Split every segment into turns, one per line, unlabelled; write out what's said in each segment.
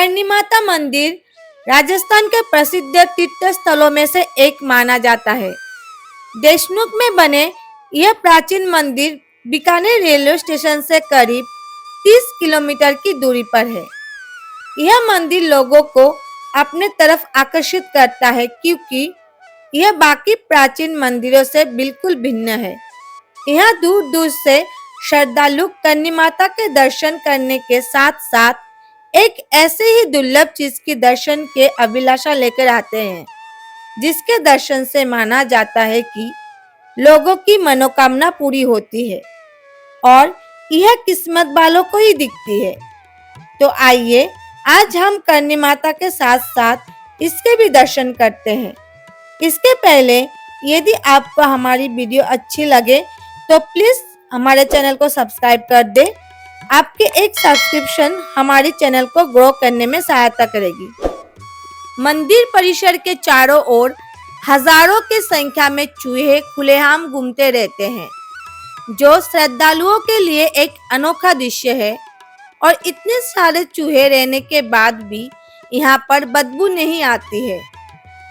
करनी माता मंदिर राजस्थान के प्रसिद्ध तीर्थ स्थलों में से एक माना जाता है। देशमुख में बने यह प्राचीन मंदिर बीकानेर रेलवे स्टेशन से करीब 30 किलोमीटर की दूरी पर है। यह मंदिर लोगों को अपने तरफ आकर्षित करता है क्योंकि यह बाकी प्राचीन मंदिरों से बिल्कुल भिन्न है। यहाँ दूर दूर से श्रद्धालु करनी माता के दर्शन करने के साथ साथ एक ऐसे ही दुर्लभ चीज के दर्शन के अभिलाषा लेकर आते हैं, जिसके दर्शन से माना जाता है कि लोगों की मनोकामना पूरी होती है और यह किस्मत वालों को ही दिखती है। तो आइए आज हम करनी माता के साथ साथ इसके भी दर्शन करते हैं। इसके पहले यदि आपको हमारी वीडियो अच्छी लगे तो प्लीज हमारे चैनल को सब्सक्राइब कर दे। आपके एक सब्सक्रिप्शन हमारे चैनल को ग्रो करने में सहायता करेगी। मंदिर परिसर के चारों ओर हजारों की संख्या में चूहे खुलेआम घूमते रहते हैं, जो श्रद्धालुओं के लिए एक अनोखा दृश्य है। और इतने सारे चूहे रहने के बाद भी यहाँ पर बदबू नहीं आती है,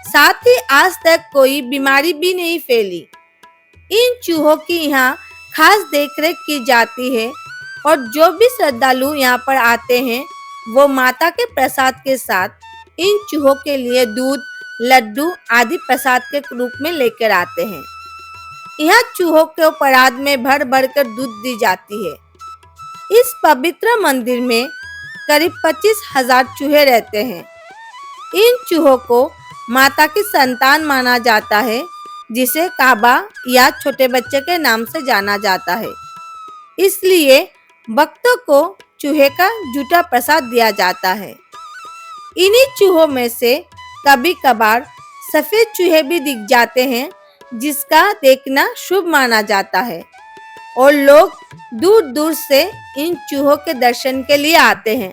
साथ ही आज तक कोई बीमारी भी नहीं फैली। इन चूहों की यहाँ खास देखरेख की जाती है और जो भी श्रद्धालु यहाँ पर आते हैं वो माता के प्रसाद के साथ इन चूहों के लिए दूध, लड्डू आदि प्रसाद के रूप में लेकर आते हैं। यहाँ चूहों को परात में भर भर कर दूध दी जाती है। इस पवित्र मंदिर में करीब 25,000 चूहे रहते हैं। इन चूहों को माता की संतान माना जाता है, जिसे काबा या छोटे बच्चे के नाम से जाना जाता है। इसलिए भक्तों को चूहे का जूठा प्रसाद दिया जाता है। इन्हीं चूहों में से कभी कभार सफेद चूहे भी दिख जाते हैं, जिसका देखना शुभ माना जाता है और लोग दूर दूर से इन चूहों के दर्शन के लिए आते हैं।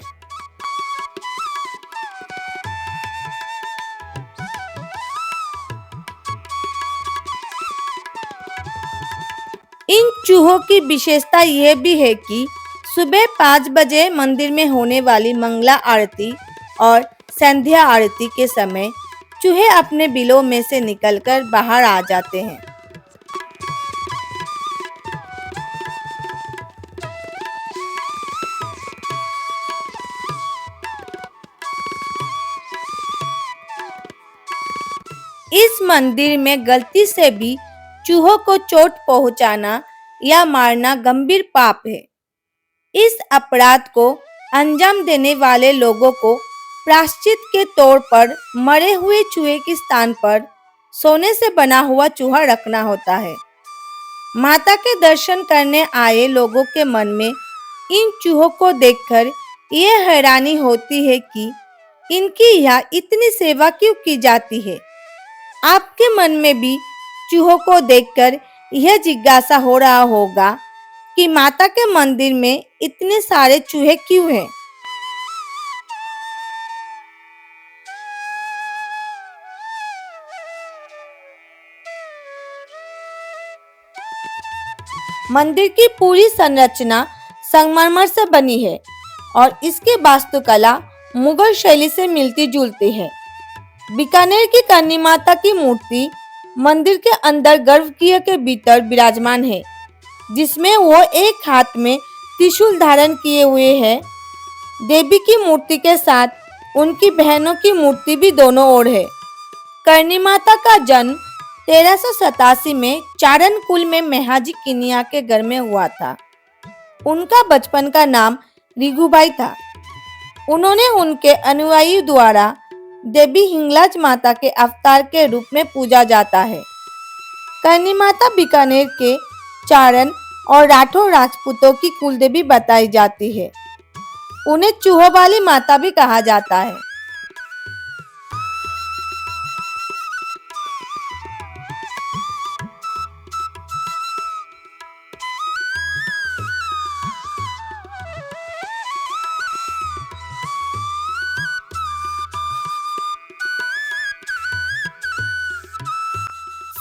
इन चूहों की विशेषता यह भी है कि सुबह 5 बजे मंदिर में होने वाली मंगला आरती और संध्या आरती के समय चूहे अपने बिलों में से निकलकर बाहर आ जाते हैं। इस मंदिर में गलती से भी चूहों को चोट पहुंचाना या मारना गंभीर पाप है। इस अपराध को अंजाम देने वाले लोगों को प्रायश्चित के तौर पर मरे हुए चूहे के स्थान पर सोने से बना हुआ चूहा रखना होता है। माता के दर्शन करने आए लोगों के मन में इन चूहों को देखकर यह हैरानी होती है कि इनकी यहाँ इतनी सेवा क्यों की जाती है। आपके मन में भी चूहों को देखकर यह जिज्ञासा हो रहा होगा कि माता के मंदिर में इतने सारे चूहे क्यों हैं। मंदिर की पूरी संरचना संगमरमर से बनी है और इसकी वास्तुकला मुगल शैली से मिलती जुलती है। बीकानेर की करनी माता की मूर्ति मंदिर के अंदर गर्भगृह के भीतर विराजमान है, जिसमें वो एक हाथ में त्रिशूल धारण किए हुए है। देवी की मूर्ति के साथ उनकी बहनों की मूर्ति भी दोनों ओर है। करनी माता का जन्म 1387 में चारण कुल में मेहाजी किनिया के घर में हुआ था। उनका बचपन का नाम रिघुबाई था। उन्होंने उनके अनुयायी द्वारा देवी हिंगलाज माता के अवतार के रूप में पूजा जाता है। करनी माता बीकानेर के चारण और राठौर राजपूतों की कुलदेवी बताई जाती है। उन्हें चूहों वाली माता भी कहा जाता है।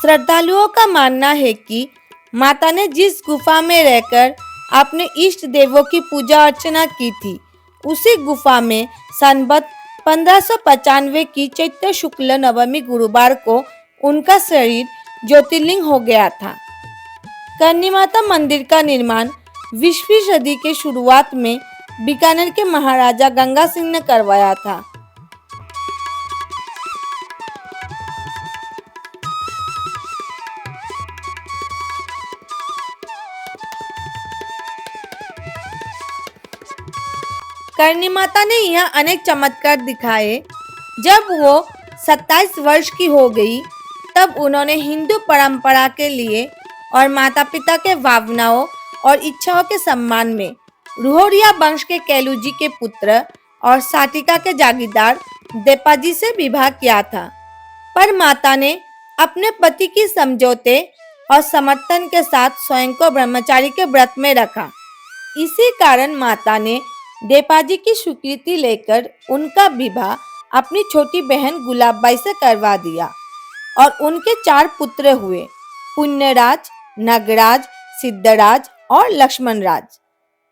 श्रद्धालुओं का मानना है कि माता ने जिस गुफा में रहकर अपने इष्ट देवों की पूजा अर्चना की थी, उसी गुफा में संवत 1595 की चैत्र शुक्ल नवमी गुरुवार को उनका शरीर ज्योतिर्लिंग हो गया था। करनी माता मंदिर का निर्माण 20वीं सदी के शुरुआत में बीकानेर के महाराजा गंगा सिंह ने करवाया था। करनी माता ने यह अनेक चमत्कार दिखाए। जब वो 27 वर्ष की हो गई तब उन्होंने हिंदू परंपरा के लिए और माता पिता के भावनाओं और इच्छाओं के सम्मान में रुहोरिया वंश के कैलू जी के पुत्र और साटिका के जागीरदार देपाजी से विवाह किया था। पर माता ने अपने पति की समझौते और समर्थन के साथ स्वयं को ब्रह्मचारी के व्रत में रखा। इसी कारण माता ने देपाजी की स्वीकृति लेकर उनका विवाह अपनी छोटी बहन गुलाबबाई से करवा दिया और उनके 4 पुत्र हुए, पुण्यराज, नगराज, सिद्धराज और लक्ष्मणराज।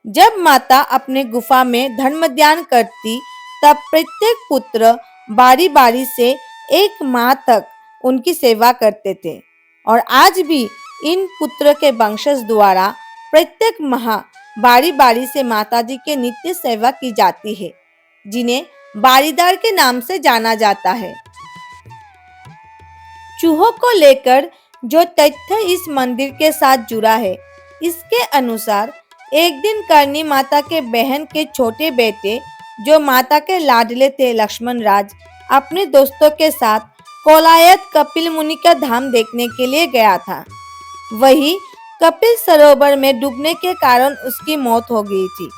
जब माता अपने गुफा में धर्म ध्यान करती तब प्रत्येक पुत्र बारी बारी से 1 माह तक उनकी सेवा करते थे और आज भी इन पुत्र के वंशज द्वारा प्रत्येक माह बारी बारी से माताजी के नित्य सेवा की जाती है, जिन्हें बारीदार के नाम से जाना जाता है। चूहों को लेकर जो तथ्य इस मंदिर के साथ जुड़ा है, इसके अनुसार एक दिन करनी माता के बहन के छोटे बेटे जो माता के लाडले थे लक्ष्मण राज अपने दोस्तों के साथ कोलायत कपिल मुनि का धाम देखने के लिए गया था। वही कपिल सरोवर में डूबने के कारण उसकी मौत हो गई थी,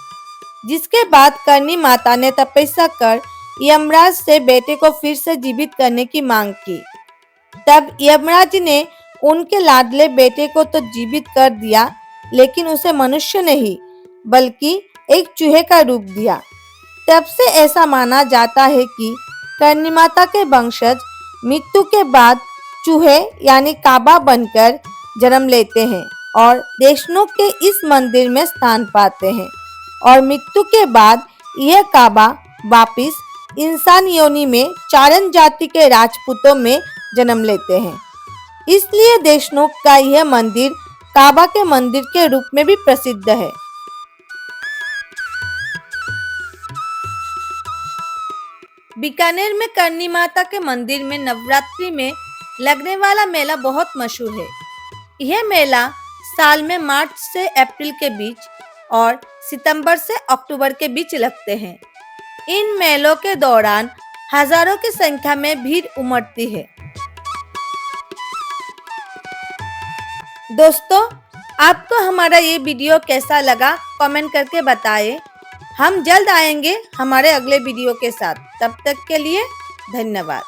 जिसके बाद करनी माता ने तपस्या कर यमराज से बेटे को फिर से जीवित करने की मांग की। तब यमराज ने उनके लाडले बेटे को तो जीवित कर दिया, लेकिन उसे मनुष्य नहीं बल्कि एक चूहे का रूप दिया। तब से ऐसा माना जाता है कि करनी माता के वंशज मृत्यु के बाद चूहे यानी काबा बनकर जन्म लेते हैं और देशनोक के इस मंदिर में स्थान पाते हैं और मृत्यु के बाद यह काबा वापिस इंसान योनि में चारण जाति के राजपूतों में जन्म लेते हैं। इसलिए देशनोक का यह मंदिर काबा के मंदिर के रूप में भी प्रसिद्ध है। बीकानेर में करनी माता के मंदिर में नवरात्रि में लगने वाला मेला बहुत मशहूर है। यह मेला साल में मार्च से अप्रैल के बीच और सितंबर से अक्टूबर के बीच लगते हैं। इन मेलों के दौरान हजारों की संख्या में भीड़ उमड़ती है। दोस्तों, आपको हमारा ये वीडियो कैसा लगा कमेंट करके बताएं। हम जल्द आएंगे हमारे अगले वीडियो के साथ। तब तक के लिए धन्यवाद।